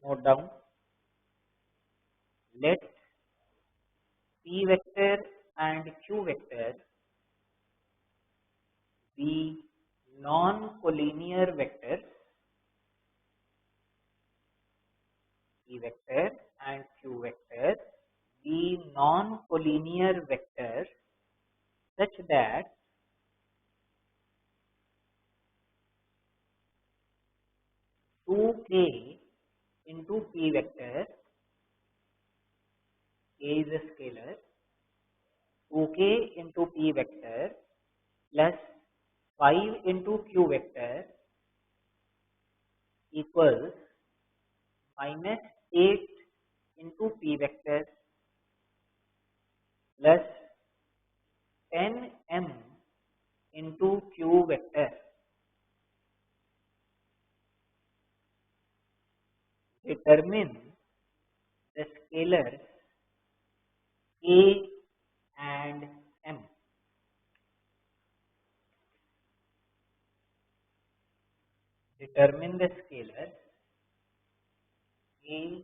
note down, let P vector and Q vector be non-collinear vectors. P vector and Q vector be non-collinear vectors such that two K into P vector, K is a scalar, 2K into P vector plus 5 into Q vector equals minus 8 into P vector plus 10m into Q vector. Determine the scalars K and M. Determine the scalars A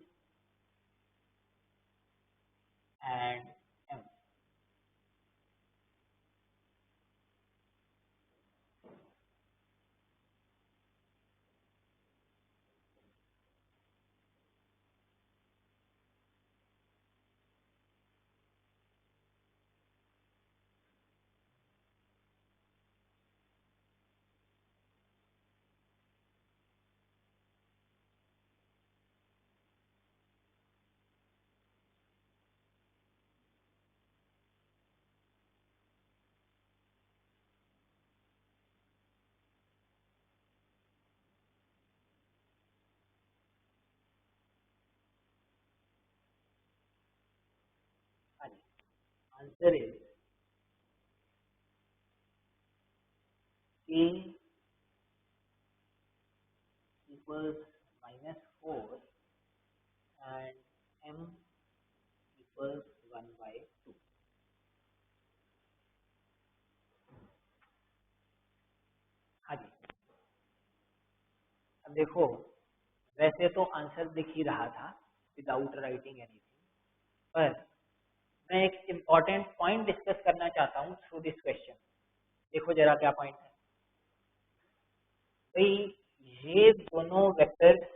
and M. Answer is K equals minus 4 and M equals 1 by 2. हाँ जी, अब देखो वैसे तो answer दिख ही रहा था without writing anything, पर मैं एक इम्पॉर्टेंट पॉइंट डिस्कस करना चाहता हूँ थ्रू दिस क्वेश्चन। देखो जरा क्या पॉइंट है भाई, ये दोनों वेक्टर्स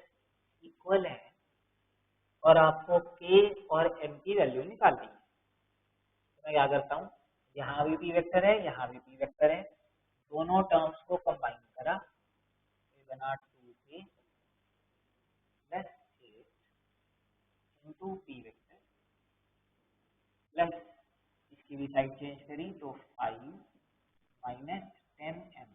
इक्वल हैं और आपको K और M की वैल्यू निकालनी है। तो मैं क्या करता हूँ, यहाँ भी P वेक्टर है, यहाँ भी P वेक्टर है, दोनों टर्म्स को कंबाइन करा, बना 2K plus 8 into P vector plus इसकी भी साइड चेंज करी तो 5 minus 10m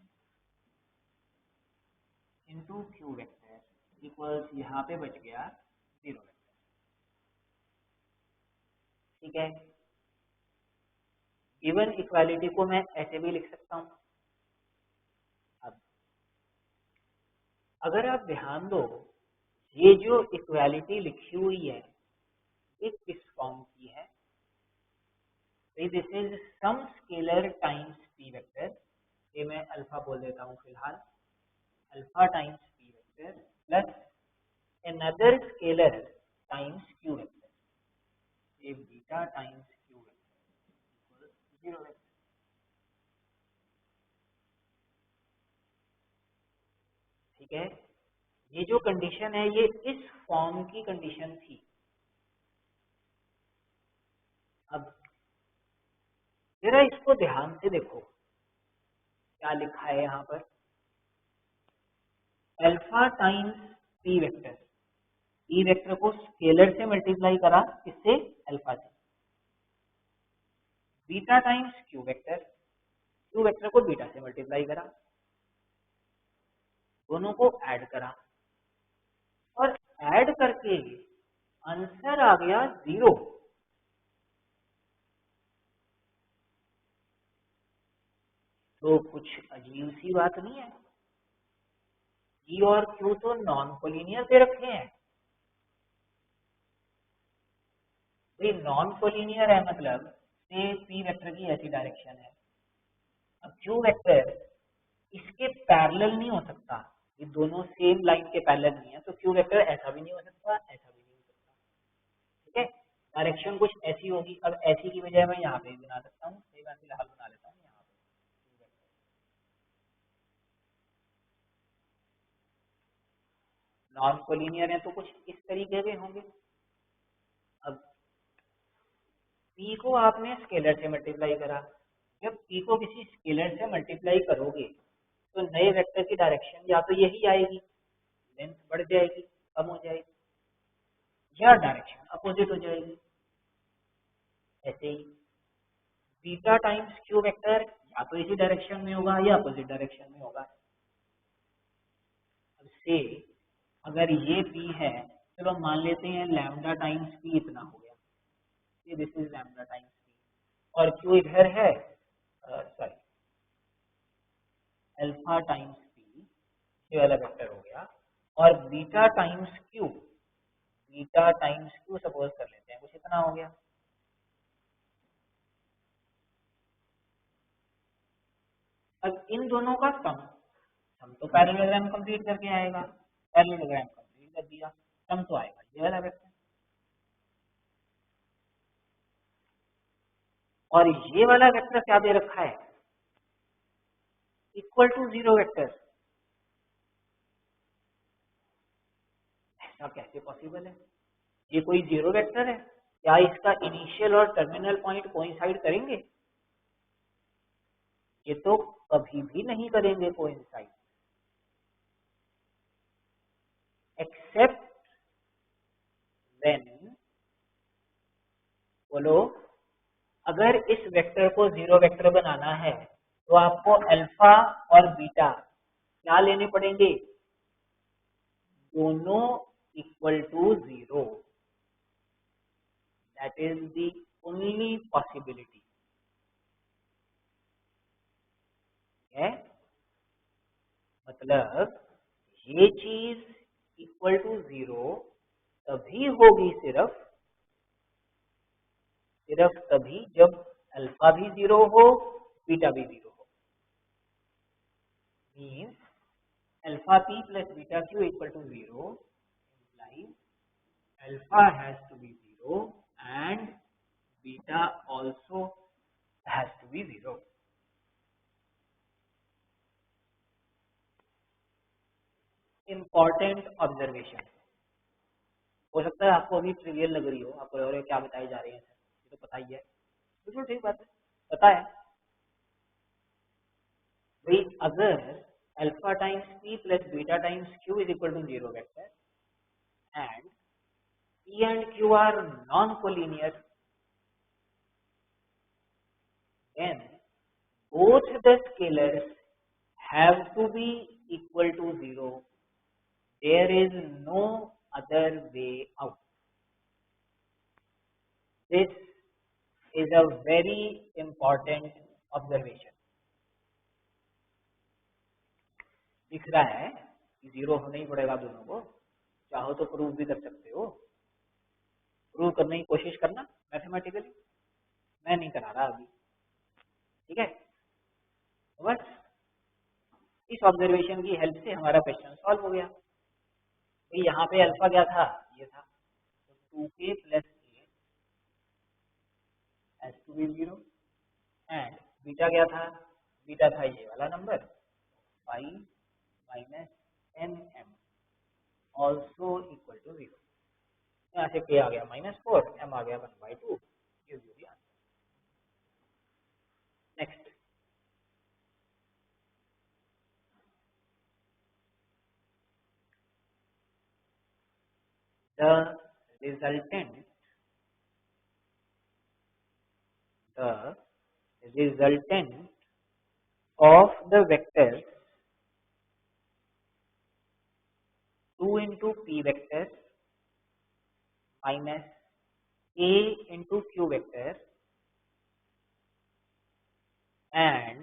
into Q vector equals यहाँ पे बच गया 0 वेक्टर। ठीक है, गिवन इक्वालिटी को मैं ऐसे भी लिख सकता हूँ। अब अगर आप ध्यान दो, ये जो इक्वालिटी लिखी हुई है ये किस फॉर्म की है? This is some scalar times P vector, ये मैं अल्फा बोल देता हूँ फिलहाल, alpha times P vector plus another scalar times Q vector, ये beta times Q vector equal 0 vector. ठीक है, ये जो कंडीशन है ये इस फॉर्म की कंडीशन थी। अब जरा इसको ध्यान से देखो क्या लिखा है यहाँ पर, alpha times P vector, P vector को स्केलर से मल्टीप्लाई करा, किससे? अल्फा से। Beta times Q vector, Q vector को बीटा से मल्टीप्लाई करा, दोनों को ऐड करा और ऐड करके आंसर आ गया 0। तो कुछ अजीब सी बात नहीं है, P और Q तो नॉन कोलिनियर दे रखे हैं। भाई नॉन कोलिनियर है मतलब से P वेक्टर की ऐसी डायरेक्शन है, अब Q वेक्टर इसके पैरेलल नहीं हो सकता, ये दोनों सेम लाइन के पैरेलल नहीं है, तो Q वेक्टर ऐसा भी नहीं हो सकता, डायरेक्शन कुछ ऐसी होगी। अब ऐसी की बजाय मैं यहाँ पे भी बना सकता हूँ, मैं फिलहाल बना लेता हूँ यहाँ पे। नॉन कोलिनियर है तो कुछ इस तरीके के होंगे। अब p को आपने स्केलर से मल्टीप्लाई करा, जब p को किसी स्केलर से मल्टीप्लाई करोगे तो नए वेक्टर की डायरेक्शन या तो यही आएगी, लेंथ बढ़ जाएगी, कम हो जाएगी, या डायरेक्शन अपोजिट हो जाएगी। ऐसे ही बीटा टाइम्स क्यू वेक्टर या तो इसी डायरेक्शन में होगा या अपोजिट डायरेक्शन में होगा। अब से अगर ये p है, चलो मान लेते हैं लैम्डा टाइम्स p इतना हो गया, ये this is lambda times p, और q इधर है, सॉरी अल्फा टाइम्स p, ये वाला वेक्टर हो गया, और beta times q, beta times q suppose कर लेते हैं कुछ इतना हो गया। अब इन दोनों का सम तो पैरेललोग्राम कंप्लीट करके आएगा, पैरेललोग्राम कंप्लीट कर दिया, सम तो आएगा ये वाला वेक्टर, और ये वाला वेक्टर क्या दे रखा है, इक्वल टू 0 वेक्टर। ऐसा कैसे पॉसिबल है? ये कोई 0 वेक्टर है? क्या इसका इनिशियल और टर्मिनल पॉइंट कोइंसाइड करेंगे? ये तो कभी भी नहीं करेंगे कोइंसाइड, एक्सेप्ट व्हेन, बोलो, अगर इस वेक्टर को 0 वेक्टर बनाना है तो आपको अल्फा और बीटा क्या लेने पड़ेंगे, दोनों equal to 0। That is the only possibility है। मतलब ये चीज इक्वल टू 0 तभी होगी, सिर्फ तभी जब अल्फा भी 0 हो, बीटा भी 0 हो। Means alpha p plus beta q equal to 0 implies alpha has to be 0 and beta also has to be 0. Important observation, हो सकता है आपको अभी ट्रिवियल लग रही हो, आपको लग रहा है क्या बताए जा रहे हैं सर, ये तो पता ही है, बिल्कुल ठीक बात है, पता है भाई। अगर alpha times p plus beta times q is equal to 0 vector and p and q are non-collinear, then both the scalars have to be equal to 0. There is no other way out. This is a very important observation. दिख रहा है कि 0 होना ही पड़ेगा दोनों को, चाहो तो प्रूव भी कर सकते हो, प्रूव करने की कोशिश करना मैथमेटिकली, मैं नहीं करा रहा अभी, ठीक है। बस इस ऑब्जर्वेशन की हेल्प से हमारा क्वेश्चन सॉल्व हो गया। तो यहाँ पे अल्फा क्या था, ये था, तो 2k plus A has to be 0 and beta क्या था, बीटा था ये वाला number 5 minus nm also equal to 0। यहाँ से k आ गया -4, m आ गया 1/2, gives you the answer. Next, the resultant of the vector 2 into p vector minus a into q vector and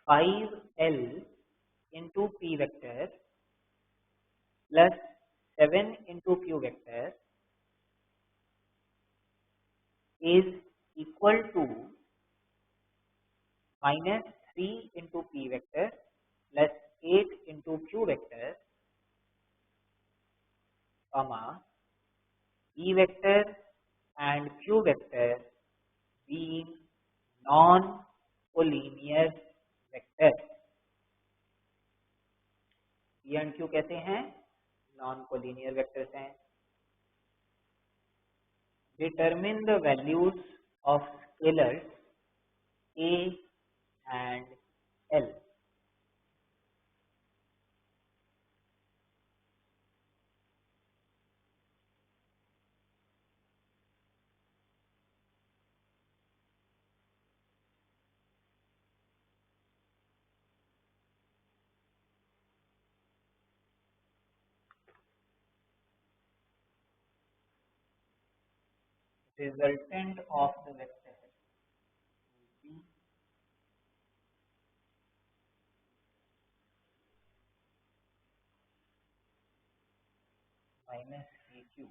5l into p vector plus 7 into q vector is equal to minus 3 into p vector plus 8 into q vector comma e vector and q vector being non-collinear vector. p and q कैसे हैं? non-collinear vectors हैं. Determine the values of scalars a and l. Resultant of the vector will be minus aq and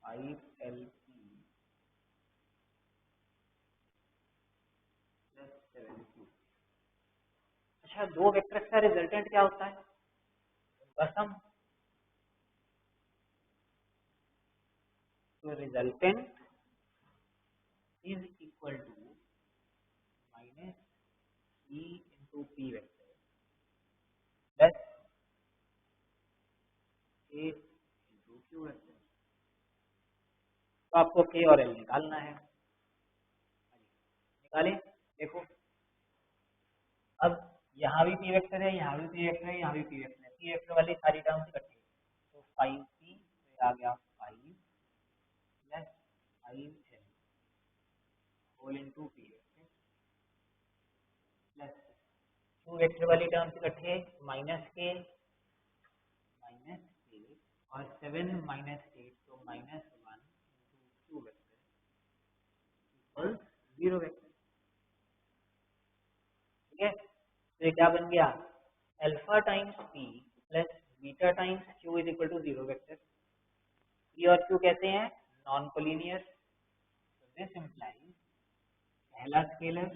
5lp plus 7q. अच्छा, दो vectors का resultant क्या होता है? सम. तो resultant is equal to minus e into p vector plus a into q vector. तो आपको k और l निकालना है. निकाले. देखो, अब यहाँ भी p वेक्टर है, यहाँ भी p वेक्टर है, यहाँ भी p वेक्टर है. p वेक्टर वाली सारी टर्म्स इकट्ठी. तो 5p आ गया 5 plus 5l whole into p vector plus q vector वाली टर्म्स इकट्ठी है माइनस k और 7 माइनस 8 तो -1 q वेक्टर इक्वल्स 0 वेक्टर. ठीक है. तो ये क्या बन गया? Alpha times p plus beta times q is equal to 0 vector. p और q कहते हैं नॉन कोलिनियर. दिस इम्प्लाइज पहला scalar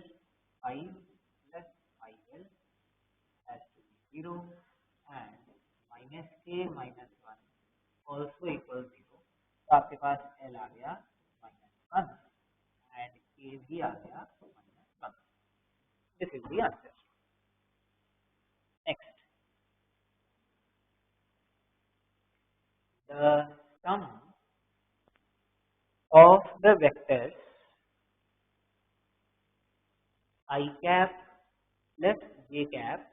5 plus 5l has to be 0 and minus k minus 1 also equal 0. तो आपके पास l आ गया -1 एंड k भी आ गया -1. This is the answer. Next, the sum of the vectors I cap plus j cap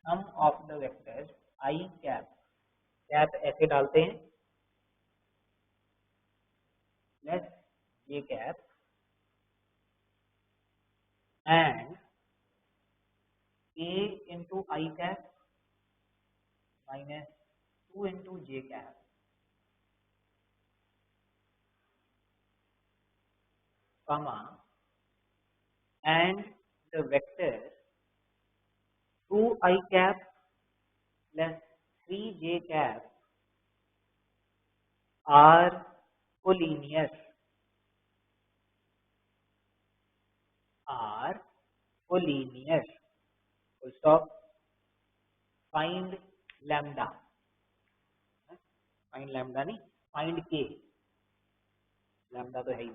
sum of the vectors I cap ऐसे डालते हैं plus j cap and k into I cap minus 2 into j cap comma and the vector 2 I cap plus 3 j cap are collinear. Full stop. Find lambda. Find lambda नहीं, find k. Lambda तो है ही.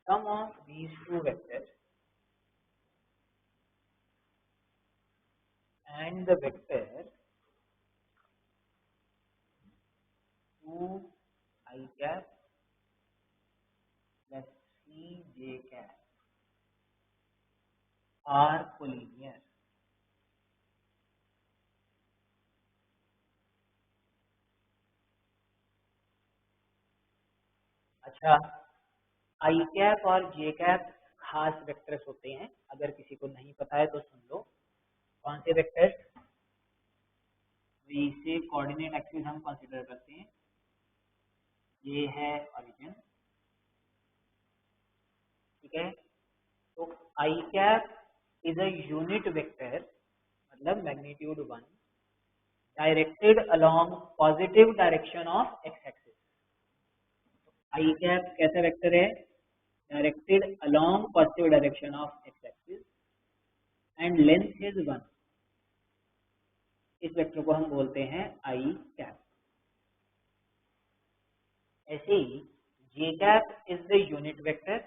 Sum of these two vectors and the vector 2 I cap plus 3 j cap are collinear. अच्छा, I cap और j cap खास vectors होते हैं. अगर किसी को नहीं पता है तो सुन लो. कौन से वेक्टर्स? इसे कोऑर्डिनेट एक्सिस हम कंसीडर करते हैं. ये है ओरिजिन. ठीक है. तो I cap is a unit vector, मतलब magnitude 1 directed along positive direction of x axis. I cap कैसा वेक्टर है? Directed along positive direction of x axis and length is 1। इस वेक्टर को हम बोलते हैं आई कैप। ऐसे ही J cap is the unit vector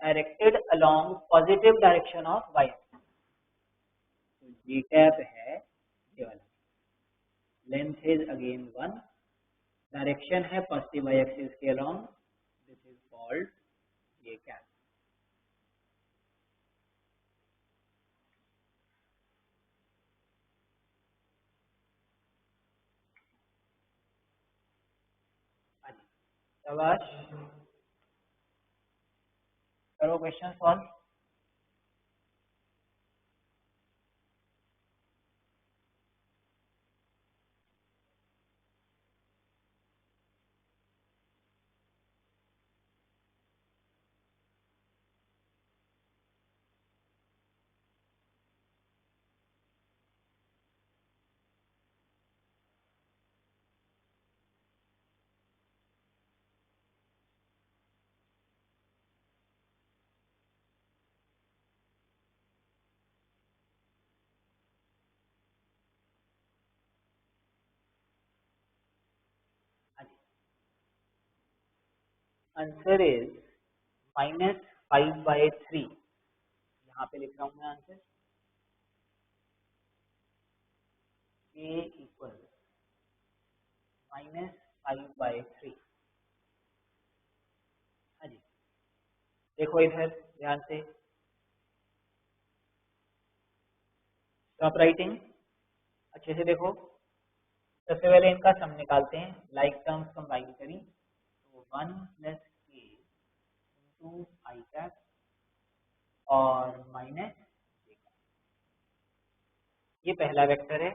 directed along positive direction of y axis. तो जे कैप है ये वाला, लेंथ इज अगेन 1, डायरेक्शन है पॉजिटिव वाई एक्सिस के along, this is called J cap. शाबाश, करो क्वेश्चन सॉल्व। Answer is -5/3। यहाँ पे लिख रहा हूँ मैं आंसर, a इक्वल -5/3। हाँ जी, देखो इधर ध्यान से, स्टॉप राइटिंग, अच्छे से देखो। सबसे पहले इनका सम निकालते हैं, लाइक टर्म्स कंबाइन करी तो 1 + k इंटू आई कैप और माइनस j कैप। ये पहला वेक्टर है।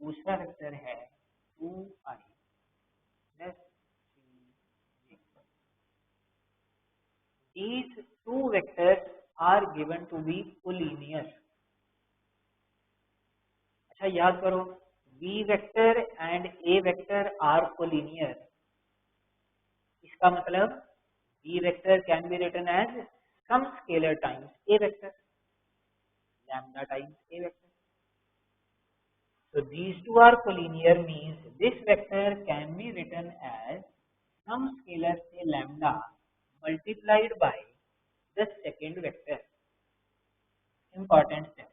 दूसरा वेक्टर है 2i + 3j। These two vectors are given to be collinear। अच्छा याद करो, v vector and a vector are collinear. इसका मतलब v vector can be written as some scalar times a vector, lambda times a vector। So these two are collinear means this vector can be written as some scalar say lambda multiplied by the second vector। Important step,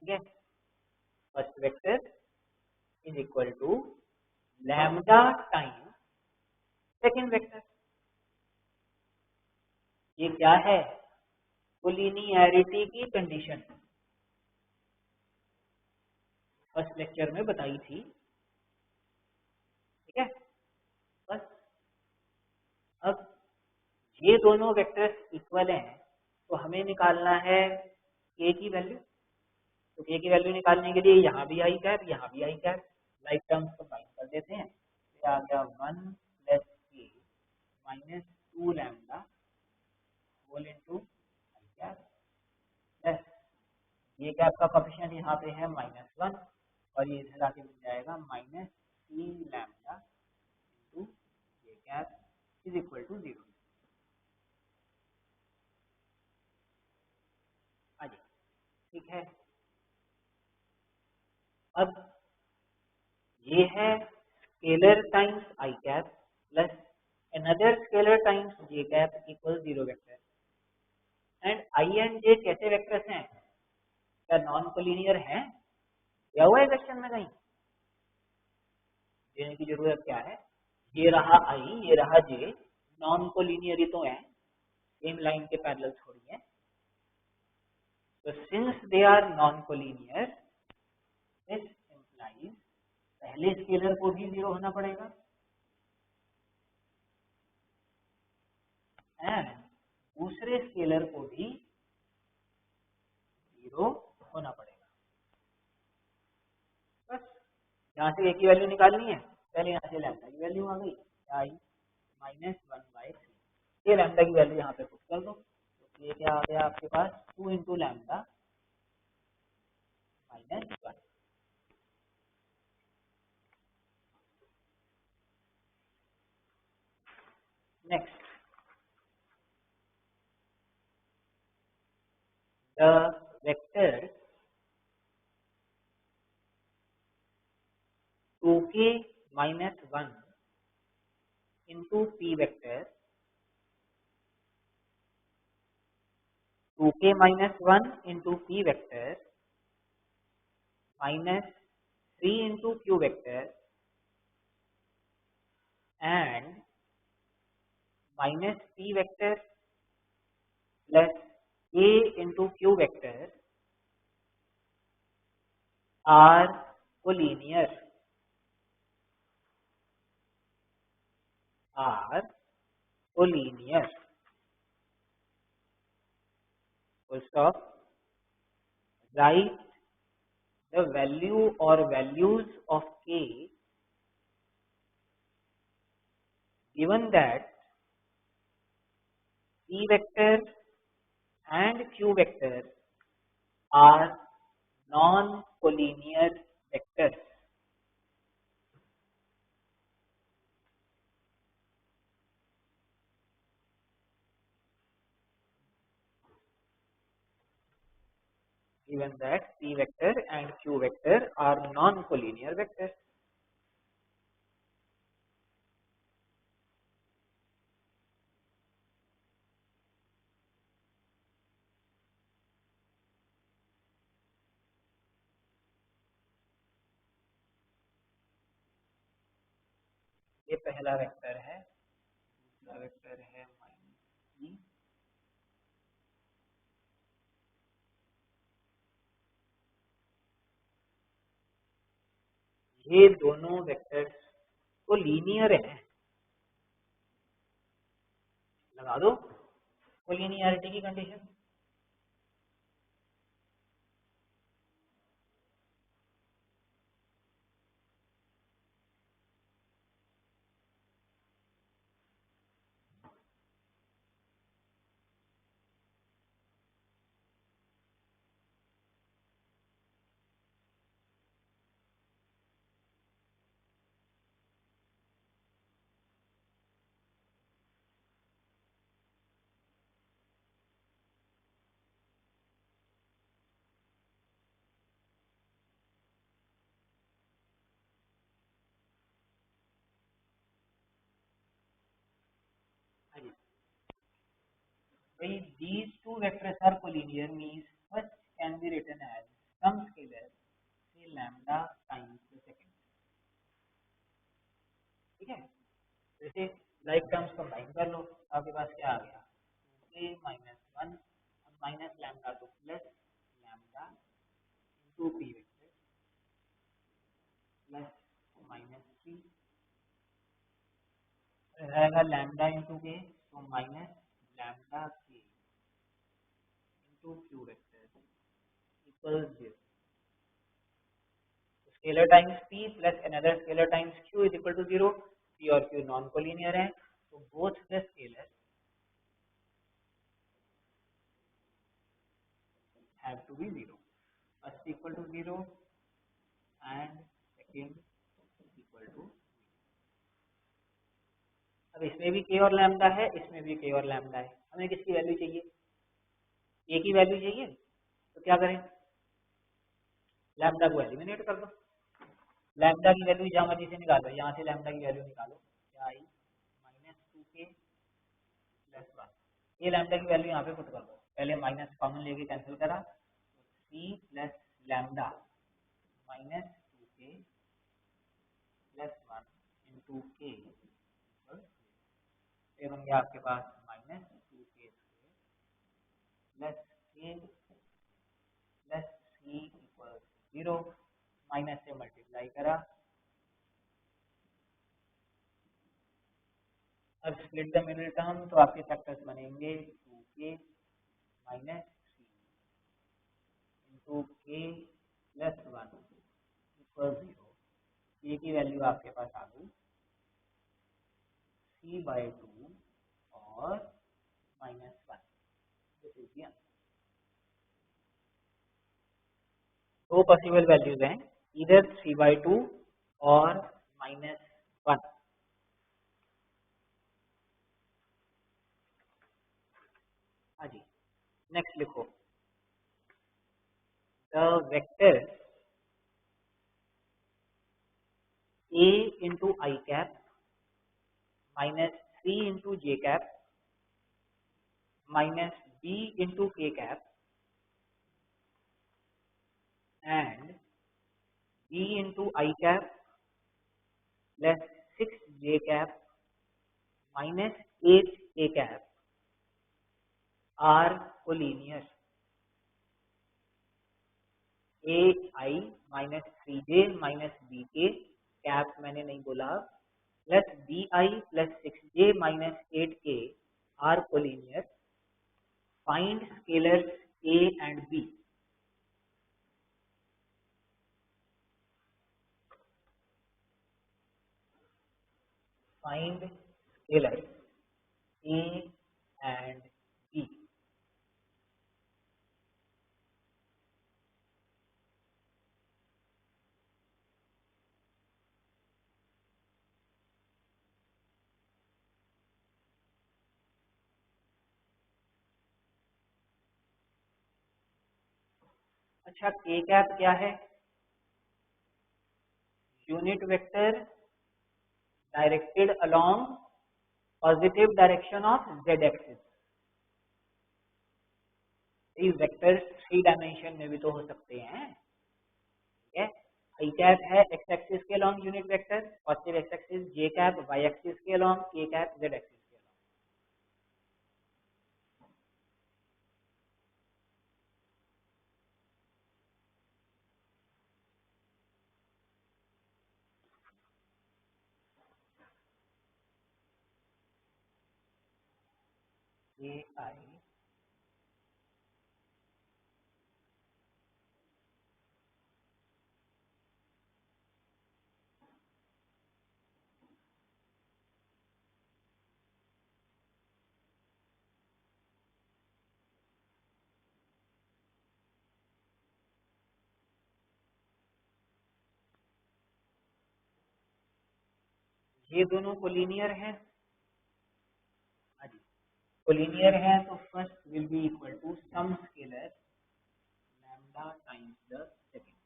ठीक है। First vector is equal to lambda times second vector. ये क्या है? Collinearity की condition first lecture में बताई थी, ठीक है। बस अब ये दोनों वेक्टर्स इक्वल हैं तो हमें निकालना है k की वैल्यू। तो k की वैल्यू निकालने के लिए यहाँ भी आई कैप, यहाँ भी आई कैप, लाइक टर्म्स कंबाइन कर देते हैं। तो आ गया 1 + k -2 lambda whole into I cap plus ये कैप का कोएफिशिएंट यहाँ पे है -1 और ये इधर आके मिल जाएगा -3 लैम्डा इंटू ये कैप इज इक्वल टू 0। आगे, ठीक है। अब ये है scalar times I cap plus another scalar times j cap equals 0 vector. And I and J कैसे वेक्टर्स हैं? क्या नॉन कोलिनियर हैं? या हुआ है क्वेश्चन में कहीं? देने की जरूरत क्या है? ये रहा आई, ये रहा जे, नॉन कोलिनियर ही तो है, सेम लाइन के पैरेलल थोड़ी है। तो since they are non collinear, this implies पहले स्केलर को भी 0 होना पड़ेगा एंड दूसरे स्केलर को भी 0 होना पड़ेगा। बस यहाँ से एक ही वैल्यू निकालनी है। पहले यहाँ से लैम्डा की वैल्यू आ गई, आई -1/3। ये लैम्डा की वैल्यू यहाँ पे पुट कर दो, तो ये क्या आ गया आपके पास 2 × lambda -1. Next, the vectors 2k minus 1 into p vector, 2k minus 1 into p vector minus 3 into q vector and minus p vector plus a into q vector are collinear. Full stop. Write the value or values of k given that p vector and q vector are non-collinear vectors. Given that p vector and q vector are non-collinear vectors. ये पहला vector है, दूसरा vector है -3, ये दोनों vectors को linear है, लगा दो कोलिनियरिटी की condition. These two vectors are collinear means first can be written as some scalar say lambda times the second. ठीक है, जैसे लाइक टर्म्स कंबाइन कर लो, आपके पास क्या आ गया, k -1 माइनस लैम्डा तो plus lambda into P vector plus -3 रहेगा lambda into के तो माइनस लैम्डा के into Q vector equals 0. Scalar times p plus another scalar times q is equal to 0. P और q non-collinear है, so both the scalars have to be 0. First equal to 0 and second equal to 0. अब इसमें भी k और lambda है, इसमें भी k और लैम्डा है, हमें किसकी वैल्यू चाहिए, a की वैल्यू चाहिए, तो क्या करें, लैम्डा को एलिमिनेट कर दो, लैम्डा की वैल्यू जहाँ मर्जी से निकालो, यहाँ से लैम्डा की वैल्यू निकालो, क्या आई -2k + 1, ये लैम्डा की वैल्यू यहाँ पे पुट कर दो, पहले माइनस कॉमन लेके कैंसिल करा, c plus lambda -2k + 1 into k ये बन गया आपके पास -2k² plus k plus c equal 0, minus से मल्टीप्लाई करा, अब स्प्लिट द मिडिल टर्म तो आपके फैक्टर्स बनेंगे 2k -3 इंटू k + 1 इक्वल 0, ये की वैल्यू आपके पास आ गई c/2 और -1, दिस इज द आंसर। दो पॉसिबल वैल्यूज हैं, इधर 3/2 और -1। हाँ जी, नेक्स्ट लिखो, the vector a into I cap -3 into j cap minus b into k cap and b into I cap plus 6j cap minus 8k cap are collinear. ai minus 3j minus bk cap मैंने नहीं बोला, plus bi plus 6j minus 8k are collinear. Find scalars a and b. Find scalars a and b. अच्छा, k cap क्या है? Unit vector directed along positive direction of z axis. ये vectors 3 dimension में भी तो हो सकते हैं, ठीक है। आई कैप है x एक्सिस के अलोंग unit vector, positive x axis, j cap y axis के along, k cap z axis के अलोंग। ये दोनों कोलिनियर हैं, कोलिनियर है, तो first will be equal to some scalar lambda times the second.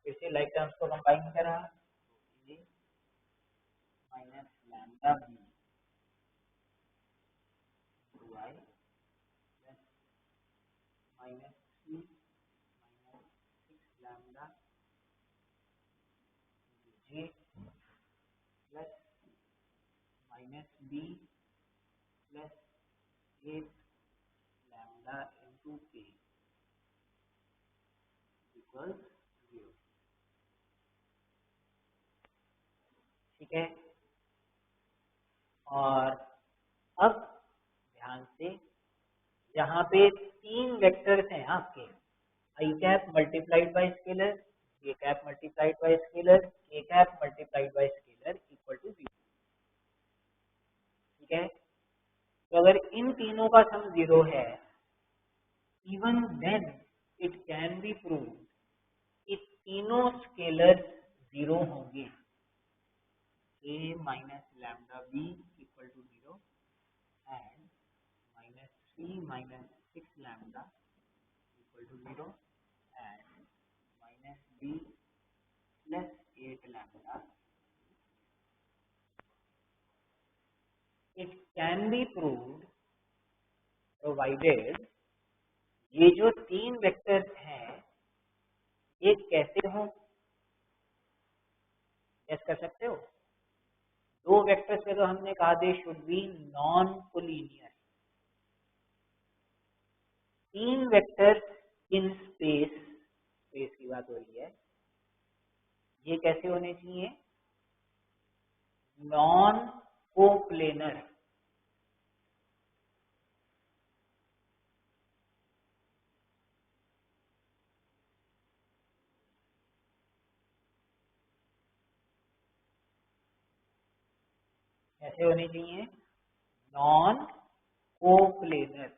फिर से लाइक टर्म्स को कंबाइन करा, तो a माइनस lambda b to I plus -3 -6 lambda j plus -b plus 8 lambda into k equals 0। ठीक है, और अब ध्यान से, यहाँ पे 3 वेक्टर्स हैं आपके, I cap multiplied by scalar, J cap multiplied by scalar, K cap multiplied by scalar equal to 0। ठीक है, तो अगर इन तीनों का सम 0 है, even then it can be prove कि तीनों स्केलर 0 होंगे। a minus lambda b equal to 0 and -3 minus 6 lambda equal to 0 and -b plus 8 lambda। It can be proved provided ये जो 3 वेक्टर्स हैं ये कैसे हों, कैसे कर सकते हो? 2 वेक्टर्स पे तो हमने कहा they should be non collinear. 3 vectors in space, space की बात हो रही है, ये कैसे होने चाहिए? Non coplanar. कैसे होने चाहिए? Non coplanar.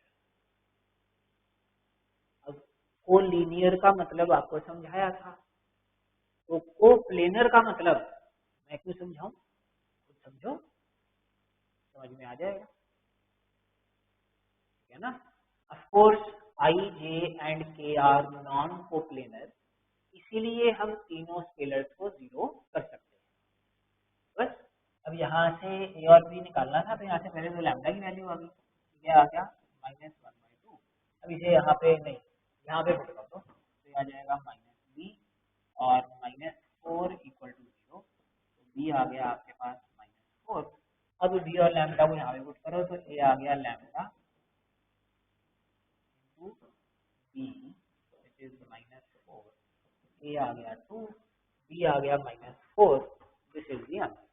अब कोलिनियर का मतलब आपको समझाया था, तो कोप्लेनर का मतलब मैं क्यों समझाऊं, खुद समझो, समझ में आ जाएगा, ठीक है ना। Of course I J and के आर नॉन कोप्लेनर, इसीलिए हम तीनों स्केलर्स को जीरो कर सकते हैं। बस अब यहाँ से ए और बी निकालना था, तो यहाँ से पहले तो लैम्डा की वैल्यू आ गई, ये आ गया -1/2। अब इसे यहाँ पे नहीं, यहाँ पे पुट कर दो, तो ये आ जाएगा -b और -4 = 0, तो b आ गया आपके पास -4। अब b और लैम्डा को यहाँ पे पुट करो, तो a आ गया lambda into b which is -4, a आ गया 2, b आ गया -4, दिस इज द आंसर।